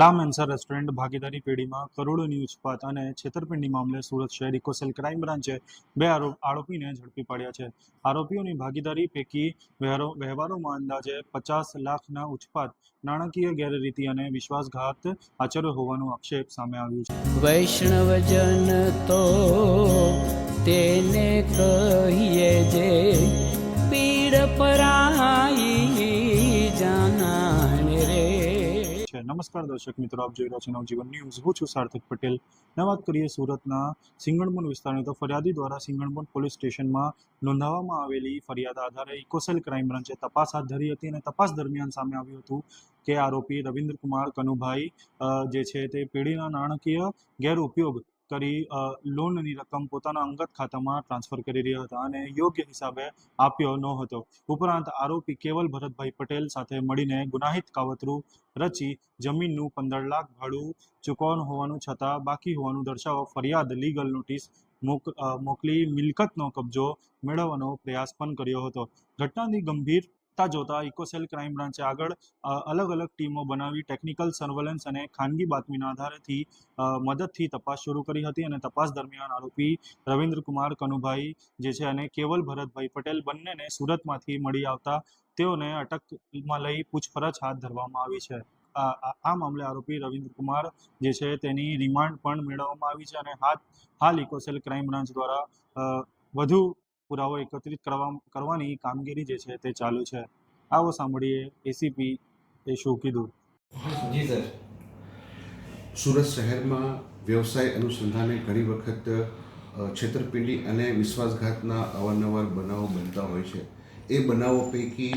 લા મેન્સા રેસ્ટોરન્ટ ભાગીદારી પેઢીમાં કરોડોની ઉચપાત અને છેતરપિંડી મામલે સુરત શહેર ઇકોસેલ ક્રાઇમ બ્રાન્ચે બે આરોપીને ઝડપી પાડ્યા છે. આરોપીઓની ભાગીદારી પૈકી વ્યવહારોમાં અંદાજે 50 લાખના ઉચપાત, નાણાકીય ગેરરીતિ અને વિશ્વાસઘાત આચર્યો હોવાનો આક્ષેપ સામે આવ્યો છે. વૈષ્ણવજન તો તેને કહીએ જે પીડ પરાઈ જાનાને રે. નમસ્કાર દર્શક મિત્રો, આપ જોઈ રહ્યા છો નવજીવન ન્યૂઝ. હું છું સાર્થક પટેલ. વાત કરીએ સુરતના સિંગણપુર વિસ્તારની, તો ફરિયાદી દ્વારા સિંગણપુર પોલીસ સ્ટેશનમાં નોંધાવવામાં આવેલી ફરિયાદ આધારે ઇકોસેલ ક્રાઇમ બ્રાન્ચે તપાસ હાથ ધરી હતી અને તપાસ દરમિયાન સામે આવ્યું હતું કે આરોપી રવિન્દ્ર કુમાર કનુભાઈ જે છે તે પેઢીના નાણાકીય ગેરઉપયોગ કરી લોનની રકમ પોતાના અંગત ખાતામાં ટ્રાન્સફર કરી રહ્યા હતા અને યોગ્ય હિસાબે આપ્યો ન હતો. ઉપરાંત આરોપી કેવલ ભરતભાઈ પટેલ સાથે મળીને ગુનાહિત કાવતરું રચી જમીનનું 15 લાખ ભાડું ચૂકવવાનું હોવાનું છતાં બાકી હોવાનું દર્શાવવા ફરિયાદ લીગલ નોટિસ મોકલી મિલકતનો કબજો મેળવવાનો પ્રયાસ પણ કર્યો હતો. ઘટનાની ગંભીરતા જોતા ઇકોસેલ ક્રાઇમ બ્રાન્ચે આગળ અલગ અલગ ટીમો બનાવી ટેકનિકલ સર્વેલન્સ અને ખાનગી બાતમીના આધારેથી મદદથી તપાસ શરૂ કરી હતી અને તપાસ દરમિયાન આરોપી રવિન્દ્ર કુમાર કનુભાઈ જે છે અને કેવલ ભરતભાઈ પટેલ બંનેને સુરતમાંથી મળી આવતા તેઓને અટકમાં લઈ પૂછપરછ હાથ ધરવામાં આવી છે. આ મામલે આરોપી રવિન્દ્ર કુમાર જે છે તેની રિમાન્ડ પણ મેળવવામાં આવી છે અને હાલ ઇકોસેલ ક્રાઇમ બ્રાન્ચ દ્વારા વધુ પુરાવો એકત્રિત કરવાની કામગીરી જે છે તે ચાલુ છે. આવો સાંભળીએ એસીપી એ શું કીધું. જી સર. સુરત શહેરમાં વ્યવસાય અનુસંધાને ઘણી વખત છેતરપિંડી અને વિશ્વાસઘાતના અવારનવાર બનાવો બનતા હોય છે. એ બનાવો પૈકી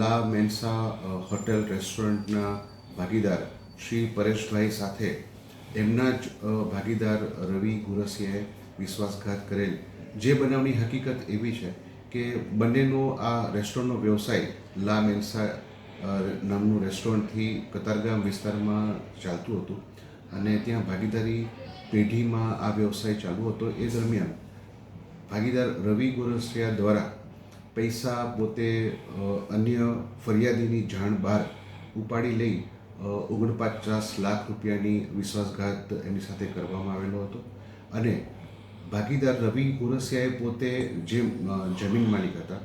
લા મેન્સા હોટેલ રેસ્ટોરન્ટના ભાગીદાર શ્રી પરેશભાઈ સાથે એમના જ ભાગીદાર રવિ ગુરસિયાએ વિશ્વાસઘાત કરેલ. જે બનાવની હકીકત એવી છે કે બંનેનો આ રેસ્ટોરન્ટનો વ્યવસાય લા મેન્સા નામનું રેસ્ટોરન્ટથી કતારગામ વિસ્તારમાં ચાલતું હતું અને ત્યાં ભાગીદારી પેઢીમાં આ વ્યવસાય ચાલુ હતો. એ દરમિયાન ભાગીદાર રવિ ગુરસિયા દ્વારા પૈસા પોતે અન્ય ફરિયાદીની જાણ બહાર ઉપાડી લઈ 49 લાખ રૂપિયાની વિશ્વાસઘાત એની સાથે કરવામાં આવેલો હતો અને ભાગીદાર રવિ ગુરસિયાએ પોતે જે જમીન માલિક હતા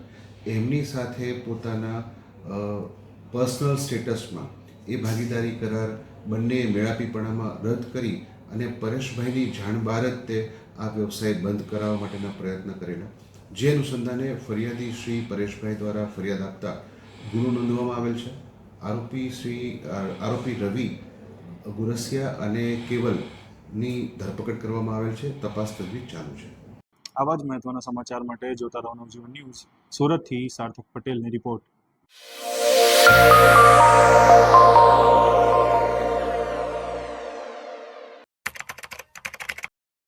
એમની સાથે પોતાના પર્સનલ સ્ટેટસમાં એ ભાગીદારી કરાર બંને મેળાપીપણામાં રદ કરી અને પરેશભાઈની જાણ બહાર જ તે આ વ્યવસાય બંધ કરાવવા માટેના પ્રયત્ન કરેલા. જે અનુસંધાને ફરિયાદી શ્રી પરેશભાઈ દ્વારા ફરિયાદ આપતા ગુનો નોંધવામાં આવેલ છે. આરોપી રવિ ગુરસિયા અને કેવલની ધરપકડ કરવામાં આવેલ છે. તપાસ તજવીજ ચાલુ છે. આવા જ મહત્વના સમાચાર માટે જોતા રહો નવજીવન ન્યૂઝ. સુરતથી સાર્થક પટેલની રિપોર્ટ.